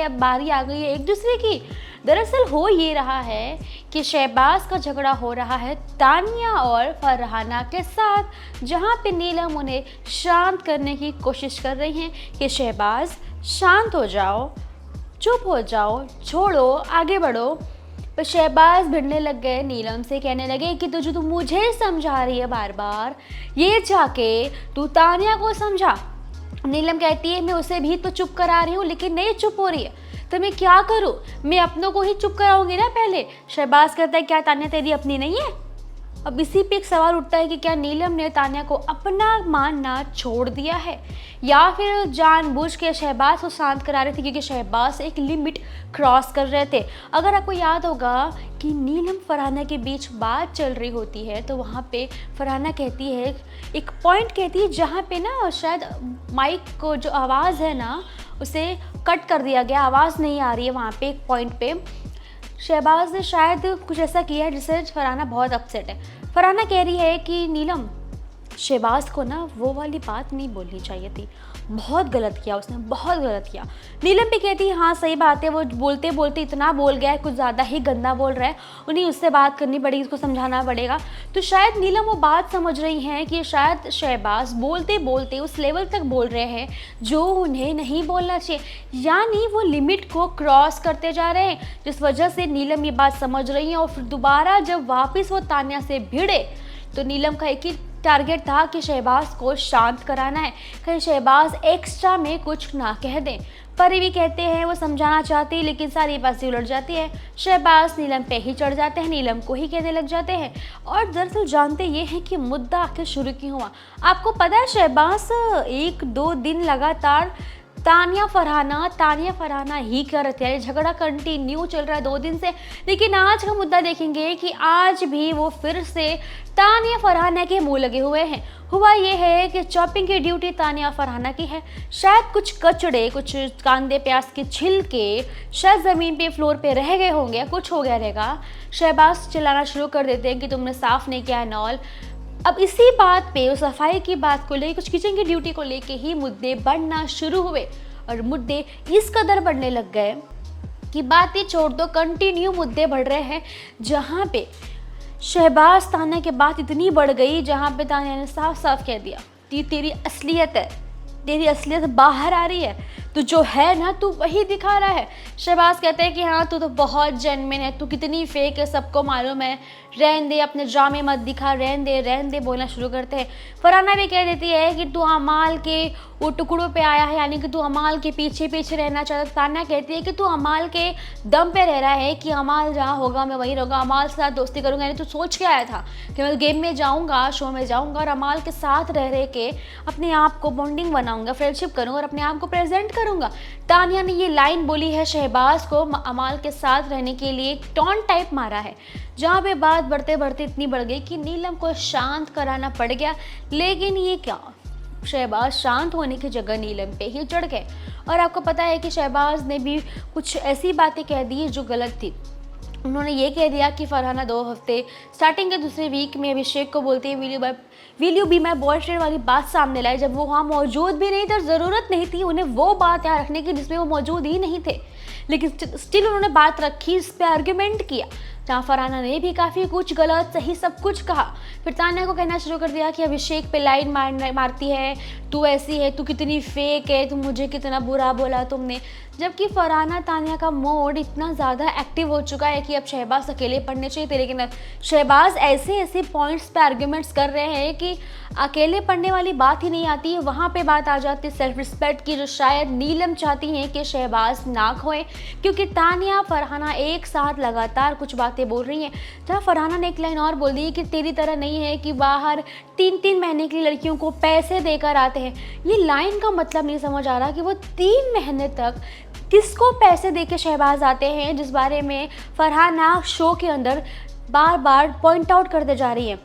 अब बारी आ गई है एक दूसरे की। दरअसल हो ये रहा है कि शहबाज का झगड़ा हो रहा है तानिया और फरहाना के साथ, जहां पे नीलम उन्हें शांत करने की कोशिश कर रही हैं कि शहबाज शांत हो जाओ, चुप हो जाओ, छोड़ो, आगे बढ़ो। पर शहबाज भिड़ने लग गए, नीलम से कहने लगे कि तुझे तू मुझे समझा रही है बार बार, ये जाके तू तानिया को समझा। नीलम कहती है मैं उसे भी तो चुप करा रही हूँ लेकिन नहीं चुप हो रही है, तो मैं क्या करूँ, मैं अपनों को ही चुप कराऊंगी ना पहले। शहबाज कहता है क्या तानिया तेरी अपनी नहीं है। अब इसी पे एक सवाल उठता है कि क्या नीलम ने तानिया को अपना मानना छोड़ दिया है या फिर जानबूझ के शहबाज को शांत करा रहे थे, क्योंकि शहबाज एक लिमिट क्रॉस कर रहे थे। अगर आपको याद होगा कि नीलम फरहाना के बीच बात चल रही होती है तो वहाँ पे फरहाना कहती है, एक पॉइंट कहती है जहाँ पे ना शायद माइक को जो आवाज़ है ना उसे कट कर दिया गया, आवाज़ नहीं आ रही है वहाँ पे एक पॉइंट पे। शहबाज ने शायद कुछ ऐसा किया है जिससे फरहाना बहुत अपसेट है। फरहाना कह रही है कि नीलम शहबाज को ना वो वाली बात नहीं बोलनी चाहिए थी, बहुत गलत किया उसने, बहुत गलत किया। नीलम भी कहती है हाँ सही बात है, वो बोलते बोलते इतना बोल गया है, कुछ ज़्यादा ही गंदा बोल रहा है, उन्हें उससे बात करनी पड़ेगी, उसको समझाना पड़ेगा। तो शायद नीलम वो बात समझ रही हैं कि शायद शहबाज बोलते बोलते उस लेवल तक बोल रहे हैं जो उन्हें नहीं बोलना चाहिए, यानी वो लिमिट को क्रॉस करते जा रहे हैं, जिस वजह से नीलम ये बात समझ रही हैं। और फिर दोबारा जब वापस वो तानिया से भिड़े तो नीलम का एक ही टारगेट था कि शहबाज को शांत कराना है, कहीं शहबाज एक्स्ट्रा में कुछ ना कह दें। परी भी कहते हैं वो समझाना चाहती है लेकिन सारी बातें उलट जाती है, शहबाज नीलम पे ही चढ़ जाते हैं, नीलम को ही कहने लग जाते हैं। और दरअसल जानते ये हैं कि मुद्दा आखिर शुरू क्यों हुआ। आपको पता है शहबाज 1-2 दिन लगातार तानिया फरहाना ही कर रहे थे, झगड़ा कंटिन्यू चल रहा है 2 दिन से। लेकिन आज का मुद्दा देखेंगे कि आज भी वो फिर से तानिया फरहाना के मुंह लगे हुए हैं। हुआ ये है कि चॉपिंग की ड्यूटी तानिया फरहाना की है, शायद कुछ कचड़े, कुछ कांदे प्याज के छिलके शायद ज़मीन पे फ्लोर पे रह गए होंगे, कुछ हो गया रहेगा। शहबाज चिल्लाना शुरू कर देते हैं कि तुमने साफ़ नहीं किया नॉल। अब इसी बात पे, उस सफाई की बात को लेकर, कुछ किचन की ड्यूटी को लेके ही मुद्दे बढ़ना शुरू हुए और मुद्दे इस कदर बढ़ने लग गए कि बातें छोड़ दो, कंटिन्यू मुद्दे बढ़ रहे हैं। जहाँ पे शहबाज तानिया की बात इतनी बढ़ गई जहाँ पे तानिया ने साफ साफ कह दिया कि तेरी असलियत है, तेरी असलियत बाहर आ रही है, तू जो है ना तू वही दिखा रहा है। शहबाज कहते हैं कि हाँ तू तो बहुत जेन्युइन है, तू कितनी फेक है सबको मालूम है, रहन दे, अपने ड्रामे मत दिखा, रहन दे बोलना शुरू करते हैं। फरहाना भी कह देती है कि तू अमाल के वो टुकड़ों पे आया है, यानी कि तू अमाल के पीछे पीछे रहना चाहता। तान्या कहती है कि तू अमाल के दम पे रह रहा है कि अमाल जहाँ होगा मैं वहीं रहूँगा, अमाल के साथ दोस्ती करूँगा, यानी तू सोच के आया था कि मैं गेम में जाऊँगा, शो में जाऊँगा और अमाल के साथ रह के अपने आप को बॉन्डिंग बनाऊँगा, फ्रेंडशिप करूँगा और अपने आप को प्रेजेंट करूँगा। तानिया ने ये लाइन बोली है शहबाज को अमाल के साथ रहने के लिए, एक टॉन्ट टाइप मारा है, जहाँ पे बात बढ़ते बढ़ते इतनी बढ़ गई कि नीलम को शांत कराना पड़ गया। लेकिन ये क्या, शहबाज शांत होने की जगह नीलम पे ही चढ़ गए। और आपको पता है कि शहबाज ने भी कुछ ऐसी बातें कह दी जो गलत थी। उन्होंने ये कह दिया कि फरहाना 2 हफ्ते स्टार्टिंग के दूसरे वीक में अभिषेक को बोलती है will you be my boyfriend वाली बात सामने लाई, जब वो वहाँ मौजूद भी नहीं थे और ज़रूरत नहीं थी उन्हें वो बात यहाँ रखने की जिसमें वो मौजूद ही नहीं थे। लेकिन स्टिल उन्होंने बात रखी, इस पर आर्ग्यूमेंट किया, जहाँ फरहाना ने भी काफ़ी कुछ गलत सही सब कुछ कहा। फिर तान्या को कहना शुरू कर दिया कि अभिषेक पे लाइन मारती है, तू ऐसी है, तू कितनी फेक है, तू मुझे कितना बुरा बोला तुमने। जबकि फरहाना तान्या का मोड इतना ज़्यादा एक्टिव हो चुका है कि अब शहबाज अकेले पढ़ने चाहिए थे, लेकिन शहबाज ऐसे ऐसे पॉइंट्स पे आर्ग्यूमेंट्स कर रहे हैं कि अकेले पढ़ने वाली बात ही नहीं आती है, वहाँ पे बात आ जाती है सेल्फ रिस्पेक्ट की, जो शायद नीलम चाहती हैं कि शहबाज ना खोए, क्योंकि तान्या फरहाना एक साथ लगातार कुछ बातें बोल रही हैं। जहाँ फरहाना ने एक लाइन और बोल दी कि तेरी तरह नहीं है कि बाहर 3-3 महीने की लड़कियों को पैसे देकर आते हैं। ये लाइन का मतलब नहीं समझ आ रहा कि वो 3 महीने तक किसको पैसे देके शहबाज आते हैं, जिस बारे में फरहाना शो के अंदर बार बार पॉइंट आउट करते जा रही है।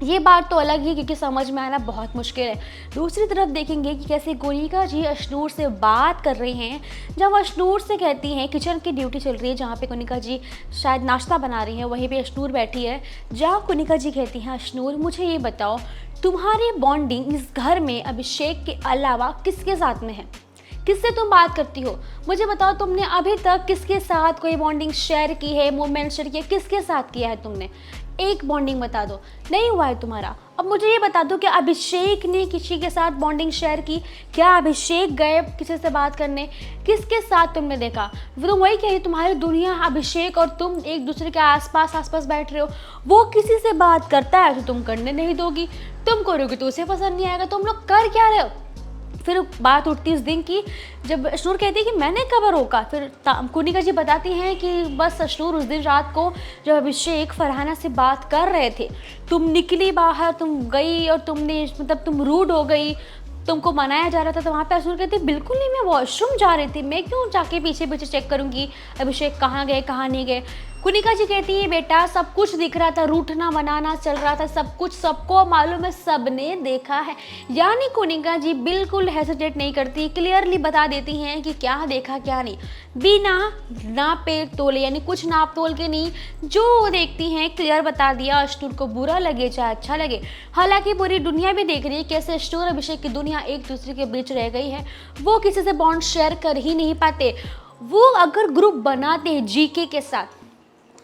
ये बात तो अलग ही, क्योंकि समझ में आना बहुत मुश्किल है। दूसरी तरफ देखेंगे कि कैसे कोनिका जी अशनूर से बात कर रही हैं, जब अशनूर से कहती हैं, किचन की ड्यूटी चल रही है जहाँ पे कोनिका जी शायद नाश्ता बना रही हैं, वहीं पे अशनूर बैठी है, जहाँ कोनिका जी कहती हैं अशनूर मुझे ये बताओ तुम्हारी बॉन्डिंग इस घर में अभिषेक के अलावा किसके साथ में है, किससे तुम बात करती हो? मुझे बताओ, तुमने अभी तक किसके साथ कोई बॉन्डिंग शेयर की है, मोमेंट शेयर किया, किसके साथ किया है तुमने? एक बॉन्डिंग बता दो, नहीं हुआ है तुम्हारा। अब मुझे ये बता दो कि अभिषेक ने किसी के साथ बॉन्डिंग शेयर की? क्या अभिषेक गए किसी से बात करने? किसके साथ तुमने देखा? तो वही कही, तुम्हारी दुनिया अभिषेक और तुम एक दूसरे के आसपास बैठ रहे हो। वो किसी से बात करता है तो तुम करने नहीं दोगी, तुम करोगे तो उसे पसंद नहीं आएगा। तुम लोग कर क्या रहे हो? फिर बात उठती इस दिन की जब अशनूर कहती है कि मैंने कब रोका। फिर कुनिका जी बताती हैं कि बस अशनूर उस दिन रात को जब अभिषेक फरहाना से बात कर रहे थे, तुम निकली बाहर, तुम गई और तुमने मतलब तुम रूड हो गई, तुमको मनाया जा रहा था। तो वहाँ पे अशनूर कहती बिल्कुल नहीं, मैं वॉशरूम जा रही थी, मैं क्यों जाके पीछे पीछे चेक करूँगी अभिषेक कहाँ गए कहाँ नहीं गए। कुनिका जी कहती है बेटा सब कुछ दिख रहा था, रूठना मनाना चल रहा था, सब कुछ सबको मालूम है, सबने देखा है। यानी कुनिका जी बिल्कुल हेजिटेट नहीं करती, क्लियरली बता देती हैं कि क्या देखा क्या नहीं, बिना नाप पे तोले, यानी कुछ नाप तोल के नहीं, जो देखती हैं क्लियर बता दिया। अशनूर को बुरा लगे चाहे अच्छा लगे। हालांकि पूरी दुनिया भी देख रही है कैसे अशनूर अभिषेक की दुनिया एक दूसरे के बीच रह गई है, वो किसी से बॉन्ड शेयर कर ही नहीं पाते। वो अगर ग्रुप बनाते हैं जीके के साथ,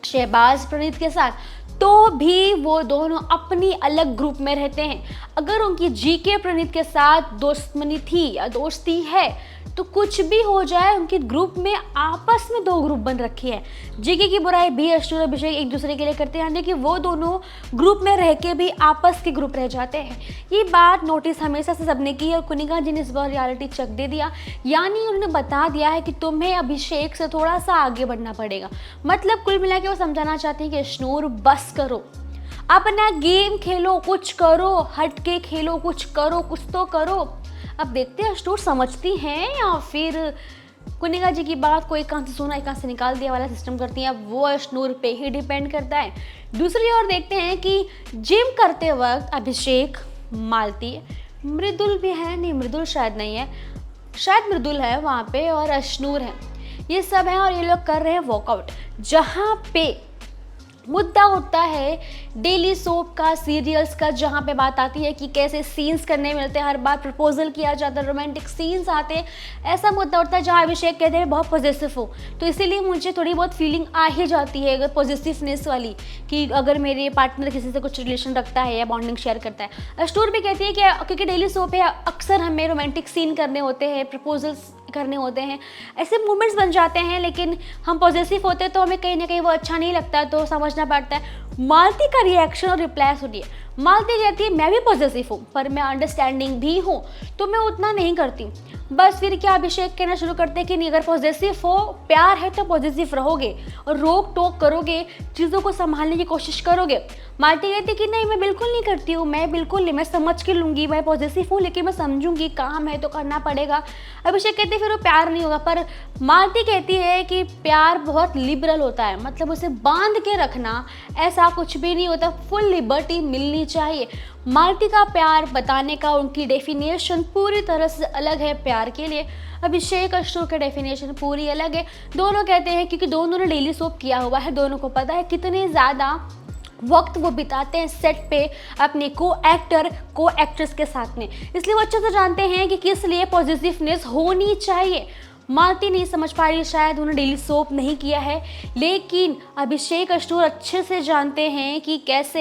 शहबाज प्रणीत के साथ, तो भी वो दोनों अपनी अलग ग्रुप में रहते हैं। अगर उनकी जीके प्रणीत के साथ दोस्ती थी या दोस्ती है तो कुछ भी हो जाए, उनके ग्रुप में आपस में दो ग्रुप बन रखी है। जीके की बुराई भी अशनूर अभिषेक एक दूसरे के लिए करते हैं, यानी कि वो दोनों ग्रुप में रह के भी आपस के ग्रुप रह जाते हैं। ये बात नोटिस हमेशा से सबने की और कुनिका जी ने इस बार रियलिटी चेक दे दिया, यानी उन्होंने बता दिया है कि तुम्हें अभिषेक से थोड़ा सा आगे बढ़ना पड़ेगा। मतलब कुल मिला के वो समझाना चाहते हैं कि अशनूर बस करो, अपना गेम खेलो, कुछ करो, हट के खेलो, कुछ करो, कुछ तो करो। अब देखते हैं अशनूर समझती हैं या फिर कुनिका जी की बात को एक कान से सुना एक कान से निकाल दिया वाला सिस्टम करती हैं। अब वो अशनूर पे ही डिपेंड करता है। दूसरी ओर देखते हैं कि जिम करते वक्त अभिषेक, मालती, मृदुल भी है, नहीं मृदुल शायद नहीं है, शायद मृदुल है वहाँ पे, और अशनूर है, ये सब हैं और ये लोग कर रहे हैं वर्कआउट। जहाँ पे मुद्दा उठता है डेली सोप का, सीरियल्स का, जहाँ पे बात आती है कि कैसे सीन्स करने मिलते हैं, हर बार प्रपोजल किया जाता है, रोमांटिक सीन्स आते हैं, ऐसा मुद्दा उठता है जहाँ अभिषेक कहते हैं बहुत पॉजिटिव हो। तो इसीलिए मुझे थोड़ी बहुत फीलिंग आ ही जाती है अगर पॉजिटिवनेस वाली, कि अगर मेरे पार्टनर किसी से कुछ रिलेशन रखता है या बॉन्डिंग शेयर करता है। अशनूर भी कहती है कि क्योंकि डेली सोप है, अक्सर हमें रोमांटिक सीन करने होते हैं, प्रपोजल्स करने होते हैं, ऐसे मूवमेंट्स बन जाते हैं, लेकिन हम पॉजिटिव होते हैं तो हमें कहीं ना कहीं वो अच्छा नहीं लगता, तो समझना पड़ता है। मालती का रिएक्शन और रिप्लाई सुनिए। मालती कहती है मैं भी पॉजिटिव हूँ पर मैं अंडरस्टैंडिंग भी हूँ, तो मैं उतना नहीं करती। बस फिर क्या अभिषेक कहना शुरू करते हैं कि नहीं, अगर पॉजिटिव हो, प्यार है तो पॉजिटिव रहोगे और रोक टोक करोगे, चीज़ों को संभालने की कोशिश करोगे। मालती कहती है कि नहीं मैं बिल्कुल नहीं करती हूँ, मैं बिल्कुल नहीं, मैं समझ के लूँगी, मैं पॉजिटिव हूँ लेकिन मैं समझूंगी, काम है तो करना पड़ेगा। अभिषेक कहते फिर वो प्यार नहीं होगा, पर मालती कहती है कि प्यार बहुत लिबरल होता है, मतलब उसे बांध के रखना ऐसा कुछ भी नहीं होता, फुल लिबर्टी मिलनी चाहिए। मालती का प्यार बताने का उनकी डेफिनेशन पूरी तरह से अलग है प्यार के लिए, अभिषेक अशनूर का डेफिनेशन पूरी अलग है। दोनों कहते हैं क्योंकि दोनों ने डेली सोप किया हुआ है, दोनों को पता है कितने ज़्यादा वक्त वो बिताते हैं सेट पे अपने को एक्टर को एक्ट्रेस के साथ में, इसलिए वो अच्छे से जानते हैं कि किस लिए पॉजिटिवनेस होनी चाहिए। मालती नहीं समझ पा रही, शायद उन्होंने डेली सोप नहीं किया है, लेकिन अभिषेक अशनूर अच्छे से जानते हैं कि कैसे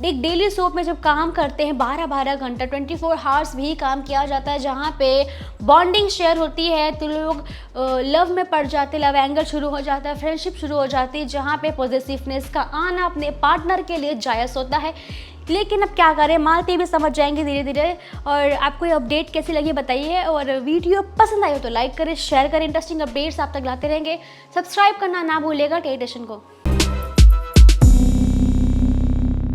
एक डेली सोप में जब काम करते हैं 12-12 घंटा 24 आवर्स भी काम किया जाता है, जहाँ पे बॉन्डिंग शेयर होती है तो लोग लव में पड़ जाते, लव एंगल शुरू हो जाता है, फ्रेंडशिप शुरू हो जाती है, जहाँ पे पॉजिटिवनेस का आना अपने पार्टनर के लिए जायज़ होता है। लेकिन अब क्या करें, मालती भी समझ जाएंगे धीरे धीरे। और आपको ये अपडेट कैसी लगी बताइए, और वीडियो पसंद आई हो तो लाइक करें, शेयर करें, इंटरेस्टिंग अपडेट्स आप तक लाते रहेंगे। सब्सक्राइब करना ना भूलिएगा टेलीविजन को।